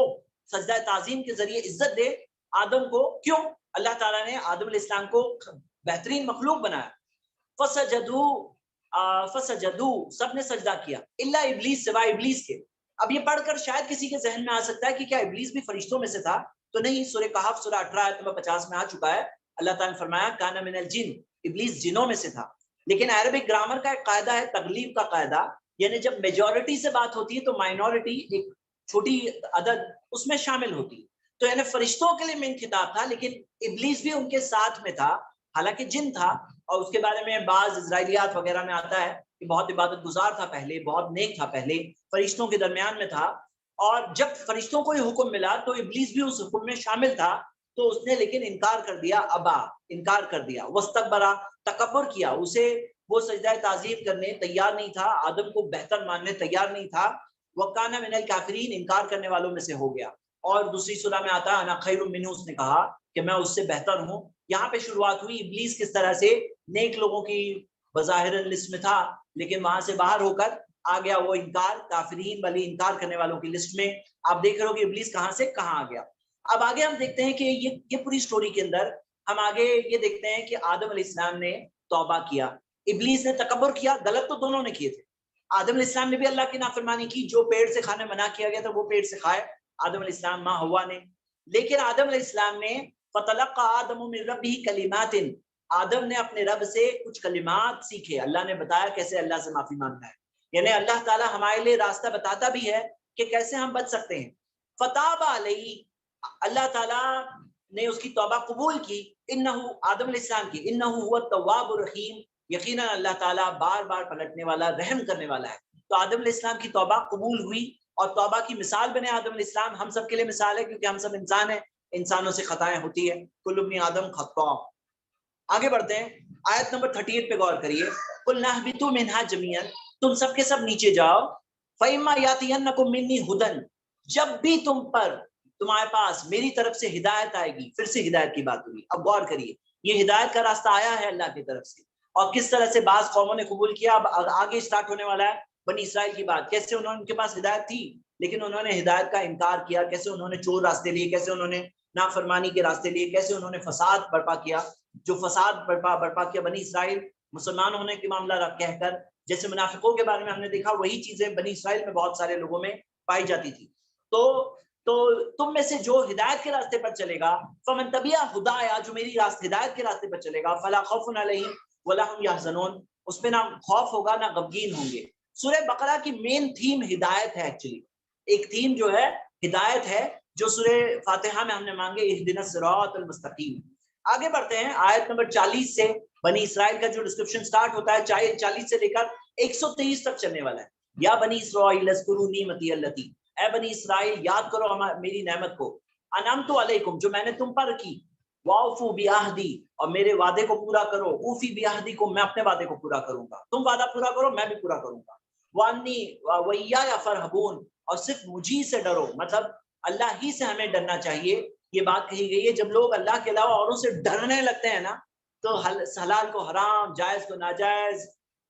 سجدہ تعظیم کے ذریعے عزت دے آدم کو. کیوں؟ اللہ تعالیٰ نے آدم علیہ السلام کو بہترین مخلوق بنایا. فسجدو سب نے سجدہ کیا الا ابلیس، سوائے ابلیس کے. اب یہ پڑھ کر شاید کسی کے ذہن میں آ سکتا ہے کہ کیا ابلیس بھی فرشتوں میں سے تھا؟ تو نہیں، سورہ کہف سورہ 18 آیت نمبر 50 میں آ چکا ہے. اللہ تعالیٰ نے فرمایا کان من الجن، ابلیس جنوں میں سے تھا. لیکن عربک گرامر کا ایک قاعدہ ہے تغلیب کا قاعدہ، یعنی جب میجورٹی سے بات ہوتی ہے تو مائنورٹی ایک چھوٹی عدد اس میں شامل ہوتی ہے. تو یعنی فرشتوں کے لیے مین خطاب تھا، لیکن ابلیس بھی ان کے ساتھ میں تھا، حالانکہ جن تھا. اور اس کے بارے میں بعض اسرائیلیات وغیرہ میں آتا ہے کہ بہت عبادت گزار تھا پہلے، بہت نیک تھا پہلے، فرشتوں کے درمیان میں تھا. اور جب فرشتوں کو یہ حکم ملا تو ابلیس بھی اس حکم میں شامل تھا، تو اس نے لیکن انکار کر دیا، ابا، انکار کر دیا، واستکبرا، تکبر کیا. اسے وہ سجدہ تعظیم کرنے تیار نہیں تھا، آدم کو بہتر ماننے تیار نہیں تھا. وکان من الکافرین، انکار کرنے والوں میں سے ہو گیا. اور دوسری سورہ میں آتا ہے انا خیر منہ، اس نے کہا کہ میں اس سے بہتر ہوں. یہاں پہ شروعات ہوئی ابلیس کس طرح سے نیک لوگوں کی بظاہر لسٹ میں تھا، لیکن وہاں سے باہر ہو کر آ گیا وہ انکار، کافرین والی انکار کرنے والوں کی لسٹ میں. آپ دیکھ رہے ہو کہ ابلیس کہاں سے کہاں آ گیا. اب آگے ہم دیکھتے ہیں کہ یہ پوری سٹوری کے اندر ہم آگے یہ دیکھتے ہیں کہ آدم علیہ السلام نے توبہ کیا، ابلیس نے تکبر کیا. غلط تو دونوں نے کیے تھے. آدم علیہ السلام نے بھی اللہ کی نافرمانی کی، جو پیڑ سے کھانے منع کیا گیا تھا وہ پیڑ سے کھائے آدم علیہ السلام، ماں ہوا نے. لیکن آدم علیہ السلام نے فتلقى آدم من ربہ کلمات، آدم نے اپنے رب سے کچھ کلمات سیکھے. اللہ نے بتایا کیسے اللہ سے معافی مانگنا ہے، یعنی اللہ تعالیٰ ہمارے لیے راستہ بتاتا بھی ہے کہ کیسے ہم بچ سکتے ہیں. فتاب علیہ، اللہ تعالیٰ نے اس کی توبہ قبول کی. انہو، آدم علیہ السلام کی، انہو هو التواب الرحیم، یقیناً اللہ تعالیٰ بار بار پلٹنے والا، رحم کرنے والا ہے. تو آدم علیہ السلام کی توبہ قبول ہوئی، اور توبہ کی مثال بنے آدم علیہ السلام. ہم سب کے لیے مثال ہے کیونکہ ہم سب انسان ہیں، انسانوں سے خطائیں ہوتی ہے. کل ابن آدم خطا. آگے بڑھتے ہیں، آیت نمبر 38 پہ غور کریے. قُلْنَا اهْبِطُوا مِنْهَا جَمِيعًا، تم سب کے سب نیچے جاؤ. فَإِمَّا يَأْتِيَنَّكُم مِّنِّي هُدًى، جب بھی تم پر، تمہارے پاس میری طرف سے ہدایت آئے گی. پھر سے ہدایت کی بات ہوئی. اب غور کریے، یہ ہدایت کا راستہ آیا ہے اللہ کی طرف سے، اور کس طرح سے بعض قوموں نے قبول کیا. اب آگے سٹارٹ ہونے والا ہے بنی اسرائیل کی بات. کیسے انہوں نے، ان کے پاس ہدایت تھی لیکن انہوں نے ہدایت کا انکار کیا، کیسے انہوں نے چور راستے لیے، کیسے انہوں نے نافرمانی کے راستے لیے، کیسے انہوں نے فساد برپا کیا. جو فساد برپا کیا بنی اسرائیل مسلمان ہونے کے معاملہ کہہ کر، جیسے منافقوں کے بارے میں ہم نے دیکھا، وہی چیزیں بنی اسرائیل میں بہت سارے لوگوں میں پائی جاتی تھی. تو تم میں سے جو ہدایت کے راستے پر چلے گا، فمن تبع ہدایا، جو میری ہدایت کے راستے پر چلے گا، فلا خوف علیہم ولا هم يحزنون، اس پہ نہ خوف ہوگا نہ غمگین ہوں گے. سورہ بقرہ کی مین تھیم ہدایت ہے. ایکچولی ایک تھیم جو ہے ہدایت ہے، جو سورہ فاتحہ میں ہم نے مانگے، اہدنا الصراط المستقیم. آگے بڑھتے ہیں، آیت نمبر 40 سے بنی اسرائیل کا جو ڈسکرپشن سٹارٹ ہوتا ہے، 40 سے لے کر 123 تک چلنے والا ہے. یا بنی اسرائیل اذکروا نعمتی التی، اے بنی اسرائیل یاد کرو میری نعمت کو، انعمت علیکم، جو میں نے تم پر کی، واوفوا بعہدی، اور میرے وعدے کو پورا کرو، اوفی بعہدکم، میں اپنے وعدے کو پورا کروں گا، تم وعدہ پورا کرو میں بھی پورا کروں گا. وانی وإیایا فرحبون، اور صرف مجھی سے ڈرو، مطلب اللہ ہی سے ہمیں ڈرنا چاہیے. یہ بات کہی گئی ہے. جب لوگ اللہ کے علاوہ اوروں سے ڈرنے لگتے ہیں نا، تو حلال کو حرام، جائز کو ناجائز،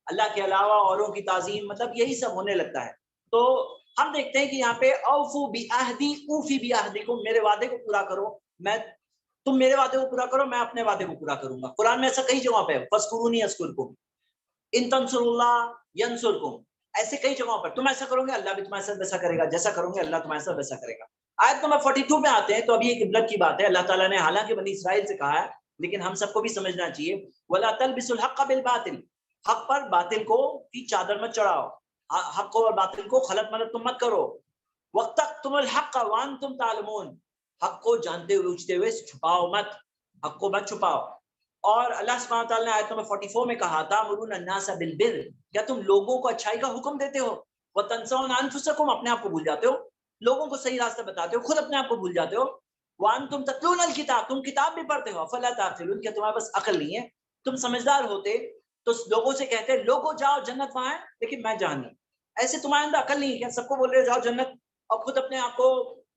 اللہ کے علاوہ اوروں کی تعظیم، مطلب یہی سب ہونے لگتا ہے. تو ہم دیکھتے ہیں کہ یہاں پہ اوفو بعہدی اوفی بعہدکم، میرے وعدے کو پورا کرو، تم میرے وعدے کو پورا کرو، میں اپنے وعدے کو پورا کروں گا. قرآن میں ایسا کئی جگہوں پہ فاذکرونی اذکرکم، ان تنصروا اللہ ینصرکم، ایسے کئی جگہوں پر تم ایسا کرو گے اللہ بھی تمہارے ساتھ ویسا کرے گا، جیسا کرو گے اللہ تمہارے ساتھ ویسا کرے گا. آیت نمبر 42 پہ آتے ہیں. تو ابھی ایک عبرت کی بات ہے. اللہ تعالیٰ نے حالانکہ بنی اسرائیل سے کہا ہے، لیکن ہم سب کو بھی سمجھنا چاہیے. وَلَا تَلْبِسُوا الْحَقَّ بِالْبَاطِلِ، حق پر باطل کو کی چادر مت چڑھاؤ، حق کو اور باطل کو خلط ملط تم مت کرو. وَاقْتُمُوا الْحَقَّ وَأَنْتُمْ تَعْلَمُونَ، حق کو جانتے ہوئے اونچتے ہوئے چھپاؤ مت، حق کو مت چھپاؤ. اور اللہ سبحانہ وتعالیٰ نے آیت نمبر 44 میں کہا، تَأْمُرُونَ النَّاسَ بِالْبِرِّ، کیا تم لوگوں کو اچھائی کا حکم دیتے ہو، وَتَنْسَوْنَ أَنفُسَكُمْ، اپنے آپ کو بھول جاتے ہو، لوگوں کو صحیح راستہ بتاتے ہو، خود اپنے آپ کو بھول جاتے ہو. وَأَنْتُمْ تَتْلُونَ الْكِتَابَ، تم کتاب بھی پڑھتے ہو. أَفَلَا تَعْقِلُونَ، کیا تمہارے پاس عقل نہیں ہے؟ تم سمجھدار ہوتے تو لوگوں سے کہتے، لوگوں جاؤ جنت وہاں ہے لیکن میں جہنم. ایسے تمہارے اندر عقل نہیں ہے کیا؟ سب کو بول رہے ہو جاؤ جنت اور خود اپنے آپ کو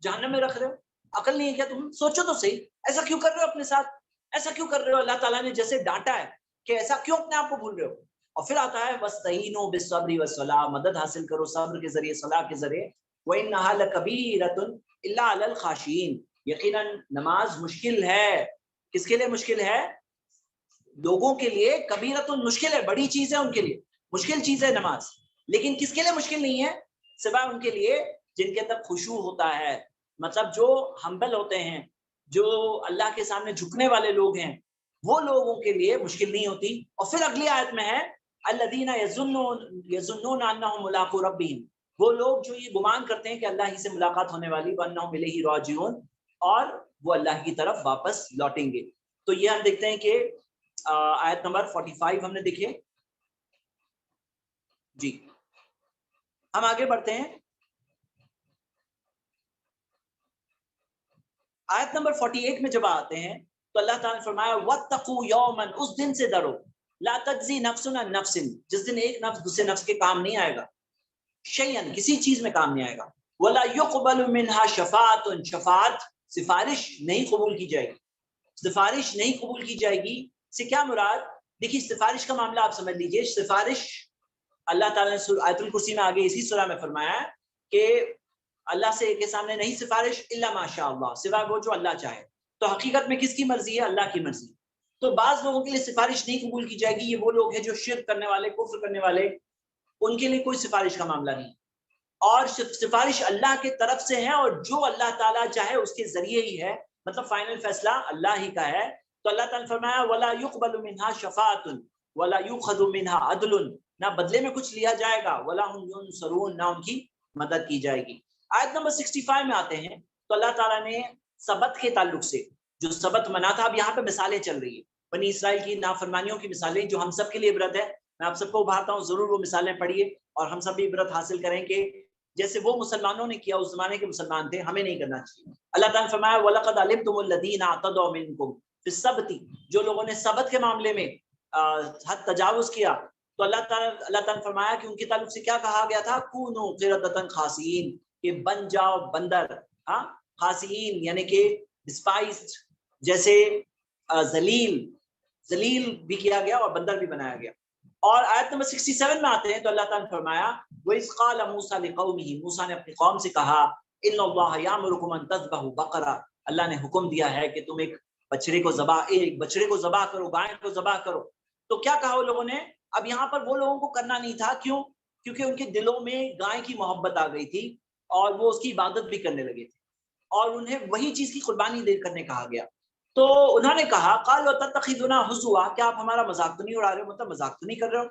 جہنم میں رکھ رہے ہو. عقل نہیں ہے کیا؟ تم سوچو تو صحیح، ایسا کیوں کر رہے ہو اپنے ساتھ؟ ایسا کیوں کر رہے ہو؟ اللہ تعالیٰ نے جیسے ڈانٹا ہے کہ ایسا کیوں اپنے آپ کو بھول رہے ہو. اور پھر آتا ہے وَاسْتَعِينُوا بِالصَّبْرِ وَالصَّلَاةِ، مدد حاصل کرو صبر کے ذریعے، صلاح کے ذریعے. وَإِنَّهَا لَكَبِيرَةٌ إِلَّا عَلَى الْخَاشِعِينَ، یقیناً نماز مشکل ہے. کس کے لیے مشکل ہے؟ لوگوں کے لیے. کبیرۃ مشکل ہے، بڑی چیز ہے ان کے لیے، مشکل چیز ہے نماز. لیکن کس کے لیے مشکل نہیں ہے؟ سوائے ان کے لیے جن کے اندر خشوع ہوتا ہے، مطلب جو ہمبل ہوتے ہیں، جو اللہ کے سامنے جھکنے والے لوگ ہیں، وہ لوگوں کے لیے مشکل نہیں ہوتی. اور پھر اگلی آیت میں ہے الذین یظنون انہم ملاقو ربہم، وہ لوگ جو یہ گمان کرتے ہیں کہ اللہ ہی سے ملاقات ہونے والی، وانہم الیہ راجعون، اور وہ اللہ کی طرف واپس لوٹیں گے. تو یہ ہم دیکھتے ہیں کہ آیت نمبر 45 ہم نے دیکھے. جی ہم آگے بڑھتے ہیں. آیت نمبر 48 میں جب آتے ہیں تو اللہ تعالیٰ نے فرمایا وَاتَّقُوا يَوْمًا، اس دن سے ڈرو، لا تجزی نفس عن نفس، جس دن ایک نفس دوسرے نفس کے کام نہیں آئے گا، شیئن، کسی چیز میں کام نہیں آئے گا، ولا يقبل منها شفاعت، شفاعت سفارش نہیں قبول کی جائے گی. سفارش نہیں قبول کی جائے گی سے کیا مراد؟ دیکھیے سفارش کا معاملہ آپ سمجھ لیجئے. سفارش اللہ تعالیٰ نے آیت الکرسی میں آگے اسی سورہ میں فرمایا ہے کہ اللہ سے کے سامنے نہیں سفارش الا ماشاء اللہ، سوائے وہ جو اللہ چاہے. تو حقیقت میں کس کی مرضی ہے؟ اللہ کی مرضی. تو بعض لوگوں کے لیے سفارش نہیں قبول کی جائے گی. یہ وہ لوگ ہیں جو شرک کرنے والے، کفر کرنے والے، ان کے لیے کوئی سفارش کا معاملہ نہیں. اور سفارش اللہ کے طرف سے ہے، اور جو اللہ تعالیٰ چاہے اس کے ذریعے ہی ہے، مطلب فائنل فیصلہ اللہ ہی کا ہے. تو اللہ تعالیٰ نے فرمایا وَلَا يُقْبَلُ مِنْهَا شَفَاعَةٌ وَلَا يُؤْخَذُ مِنْهَا عَدْلٌ، نہ بدلے میں کچھ لیا جائے گا، وَلَا هُمْ يُنصَرُونَ، نہ ان کی مدد کی جائے گی. آیت نمبر 65 میں آتے ہیں تو اللہ تعالیٰ نے سبت کے تعلق سے، جو سبت منا تھا، اب یہاں پہ مثالیں چل رہی ہیں بنی اسرائیل کی نافرمانیوں کی مثالیں، جو ہم سب کے لیے عبرت ہے. میں آپ سب کو ابھارتا ہوں، ضرور وہ مثالیں پڑھیے اور ہم سب بھی عبرت حاصل کریں کہ جیسے وہ مسلمانوں نے کیا، اس زمانے کے مسلمان تھے، ہمیں نہیں کرنا چاہیے. اللہ تعالیٰ نے فرمایا وَلَقَدْ عَلِمْتُمُ الَّذِينَ اعْتَدَوْا مِنْكُمْ فِي السَّبْتِ، جو لوگوں نے سبت کے معاملے میں حد تجاوز کیا، تو اللہ تعالیٰ نے فرمایا کہ ان کے تعلق سے کیا کہا گیا تھا؟ کونوا قردۃ خاسئین، کہ بن جاؤ بندر، ہاں، خاسئین یعنی کہ ڈسپائزڈ، جیسے ذلیل بھی کیا گیا اور بندر بھی بنایا گیا. اور آیت نمبر 67 میں آتے ہیں تو اللہ تعالیٰ نے فرمایا وَإِذْ قَالَ مُوسَىٰ لِقَوْمِهِ، موسیٰ نے اپنی قوم سے کہا إِنَّ اللَّهَ يَأْمُرُكُمْ أَن تَذْبَحُوا بَقَرَةً، اللہ نے حکم دیا ہے کہ تم ایک بچڑے کو ذبح کرو، گائے کو ذبح کرو. تو کیا کہا وہ لوگوں نے؟ اب یہاں پر وہ لوگوں کو کرنا نہیں تھا. کیوں؟ کیونکہ ان کے دلوں میں گائے کی محبت آ گئی تھی اور وہ اس کی عبادت بھی کرنے لگے تھے، اور انہیں وہی چیز کی قربانی دے کرنے کہا گیا. تو انہوں نے کہا قالوا تتخذنا ہزوا، کیا آپ ہمارا مذاق تو نہیں اڑا رہے ہو، مطلب مذاق تو نہیں کر رہے ہو؟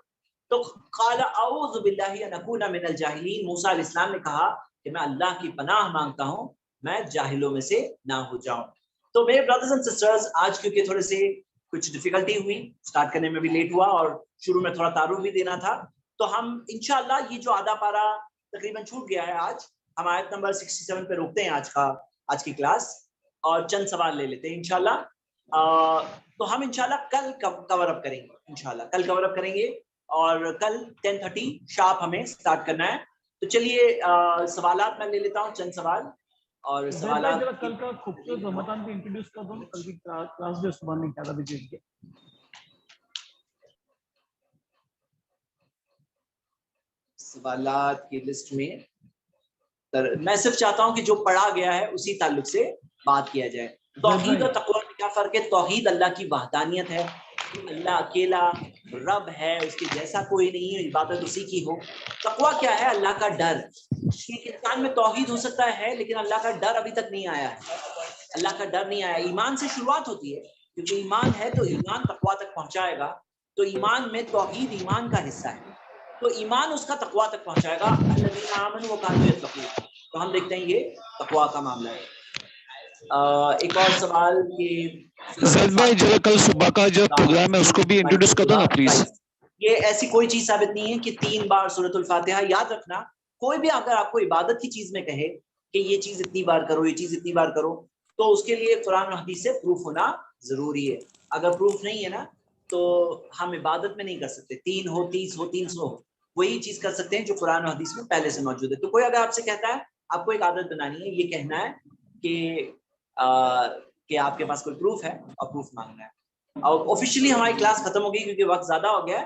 تو قال اعوذ باللہ ان اکون من الجاہلین، موسیٰ علیہ السلام نے کہا کہ میں اللہ کی پناہ مانگتا ہوں میں جاہلوں میں سے نہ ہو جاؤں. تو میرے برادرز اینڈ سسٹرز، آج کیونکہ تھوڑے سے کچھ ڈیفیکلٹی ہوئی، سٹارٹ کرنے میں بھی لیٹ ہوا اور شروع میں تھوڑا تعارف بھی دینا تھا، تو ہم انشاءاللہ یہ جو آدھا پارا تقریباً چھوٹ گیا ہے، آج ہم آیت نمبر 67 پہ روکتے ہیں آج کی کلاس، اور چند سوال لے لیتے ہیں انشاءاللہ. تو ہم انشاءاللہ کل کور اپ کریں گے، انشاءاللہ کل کور اپ کریں گے، اور کل 10:30 شارپ ہمیں سٹارٹ کرنا ہے. تو چلیے سوالات میں لے لیتا ہوں، چند سوال اور سوالات. کل کا خوبصورت رمضان کو انٹروڈیوس کر دو، کل کی کلاس جو صبح میں کیا تھا دیجیے. سوالات کی لسٹ میں میں صرف چاہتا ہوں کہ جو پڑھا گیا ہے اسی تعلق سے بات کیا جائے. توحید اور تقویٰ میں کیا فرق ہے؟ توحید اللہ کی وحدانیت ہے، اللہ اکیلا رب ہے، اس کے جیسا کوئی نہیں ہے، عبادت اسی کی ہو. تقویٰ کیا ہے؟ اللہ کا ڈر. ایک انسان میں توحید ہو سکتا ہے لیکن اللہ کا ڈر ابھی تک نہیں آیا ہے، اللہ کا ڈر نہیں آیا. ایمان سے شروعات ہوتی ہے، کیونکہ ایمان ہے تو ایمان تقویٰ تک پہنچائے گا. تو ایمان میں توحید ایمان کا حصہ ہے، تو ایمان اس کا تقویٰ تک پہنچائے گا. الذین آمنوا وکانوا یتقون. تو ہم دیکھتے ہیں یہ تقویٰ کا معاملہ ہے. ایک اور سوال کہ زید بھائی جو کل صبح کا جو پروگرام ہے اس کو بھی انٹروڈیوس کر دو نا پلیز. یہ ایسی کوئی چیز ثابت نہیں ہے کہ 3 بار سورۃ الفاتحہ. یاد رکھنا، کوئی بھی اگر آپ کو عبادت کی چیز میں کہے کہ یہ چیز اتنی بار کرو، یہ چیز اتنی بار کرو، تو اس کے لیے قرآن و حدیث سے پروف ہونا ضروری ہے. اگر پروف نہیں ہے نا تو ہم عبادت میں نہیں کر سکتے. 3 ہو، 30 ہو، 300 ہو، وہی چیز کر سکتے ہیں جو قرآن و حدیث میں پہلے سے موجود ہے. تو کوئی اگر آپ سے کہتا ہے، آپ کو ایک عادت بنانی ہے، یہ کہنا ہے کہ آپ کے پاس کوئی پروف ہے اور پروف مانگنا ہے. اور آفیشیلی ہماری کلاس ختم ہو گئی کیونکہ وقت زیادہ ہو گیا ہے.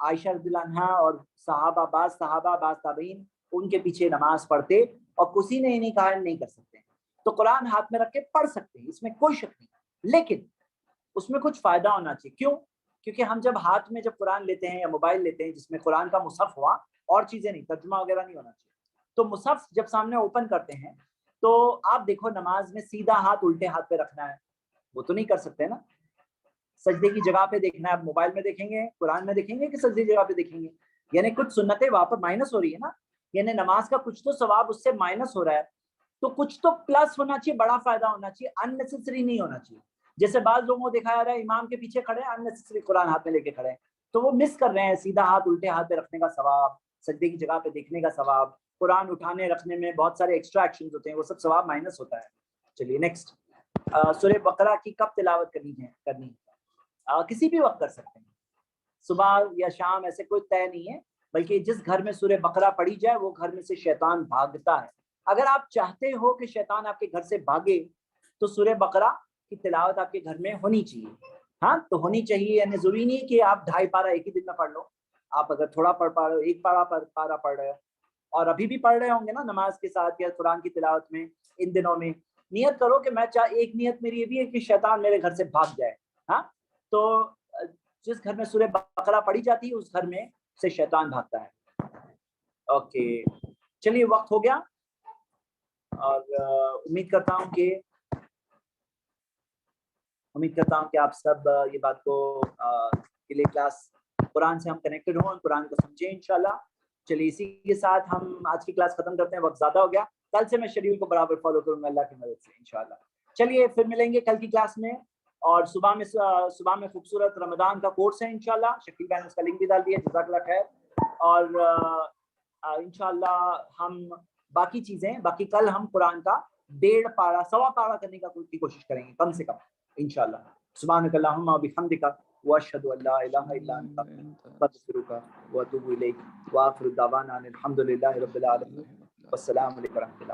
عائشہ رضی اللہ عنہا اور صحابہ بعض تابعین ان کے پیچھے نماز پڑھتے اور کسی نے نہیں کہا نہیں کر سکتے. تو قرآن ہاتھ میں رکھ کے پڑھ سکتے ہیں، اس میں کوئی شک نہیں، لیکن اس میں کچھ فائدہ ہونا چاہیے. کیوں؟ کیونکہ ہم جب ہاتھ میں جب قرآن لیتے ہیں یا موبائل لیتے ہیں جس میں قرآن کا مصحف ہوا، اور چیزیں نہیں، ترجمہ وغیرہ نہیں ہونا چاہیے، تو مصحف جب سامنے اوپن کرتے ہیں تو آپ دیکھو نماز میں سیدھا ہاتھ الٹے ہاتھ پہ رکھنا ہے، وہ تو نہیں کر سکتے نا. سجدے کی جگہ پہ دیکھنا ہے، آپ موبائل میں دیکھیں گے، قرآن میں دیکھیں گے کہ سجدے کی جگہ پہ دیکھیں گے؟ یعنی کچھ سنتیں واپس مائنس ہو رہی ہے نا، یعنی نماز کا کچھ تو ثواب اس سے مائنس ہو رہا ہے، تو کچھ تو پلس ہونا چاہیے، بڑا فائدہ ہونا چاہیے، اننیسیسری نہیں ہونا چاہیے. جیسے بعض لوگوں کو دکھایا رہا ہے امام کے پیچھے کھڑے ہیں، اننیسیسری قرآن ہاتھ میں لے کے کھڑے ہیں، تو وہ مس کر رہے ہیں سیدھا ہاتھ الٹے ہاتھ پہ رکھنے کا ثواب، سجدے کی جگہ پہ دیکھنے کا ثواب، قرآن اٹھانے رکھنے میں بہت سارے ایکسٹرا ایکشنز ہوتے ہیں، وہ سب ثواب مائنس ہوتا ہے. چلیے نیکسٹ، سورہ بقرہ کی کب تلاوت کرنی ہے؟ کسی بھی وقت کر سکتے ہیں، صبح یا شام، ایسے کوئی طے نہیں ہے، بلکہ جس گھر میں سورہ بقرہ پڑھی جائے وہ گھر میں سے شیطان بھاگتا ہے. اگر آپ چاہتے ہو کہ شیطان آپ کے گھر سے بھاگے تو سورہ بقرہ کی تلاوت آپ کے گھر میں ہونی چاہیے. ہاں تو ہونی چاہیے، یعنی ضروری نہیں کہ آپ 2.5 پارہ ایک ہی دن میں پڑھ لو. آپ اگر تھوڑا پڑھ پا رہے ہو، 1 پارہ پڑھ رہے ہو، اور ابھی بھی پڑھ رہے ہوں گے نا نماز کے ساتھ یا قرآن کی تلاوت میں، ان دنوں میں نیت کرو کہ میں ایک نیت میری یہ بھی ہے کہ شیطان میرے گھر سے بھاگ جائے. ہاں تو جس گھر میں سورہ بقرہ پڑھی جاتی ہے اس گھر میں سے شیطان بھاگتا ہے. اوکے چلیے وقت ہو گیا، اور امید کرتا ہوں کہ آپ سب یہ بات کو کے لیے کلاس قرآن سے ہم کنیکٹڈ ہوں، قرآن کو سمجھیں انشاءاللہ. چلیے اسی کے ساتھ ہم آج کی کلاس ختم کرتے ہیں، وقت زیادہ ہو گیا، کل سے میں شیڈیول کو برابر فالو کروں گا اللہ کی مدد سے انشاءاللہ. چلیے پھر ملیں گے کل کی کلاس میں، اور صبح میں خوبصورت رمضان کا کورس ہے انشاءاللہ، شکیل بہن اس کا لنک بھی ڈال دیا، جزاک اللہ خیر. اور انشاءاللہ ہم باقی کل ہم قرآن کا 1.5 پارہ 1.25 پارہ کرنے کی کوشش کریں گے کم سے کم انشاءاللہ. سبحانک اللہم و بحمدک واشہد ان لا الہ الا انت استغفرک واتوب الیک، وآخر دعوانا ان الحمد للہ رب العالمین، والسلام علیکم ورحمۃ اللہ.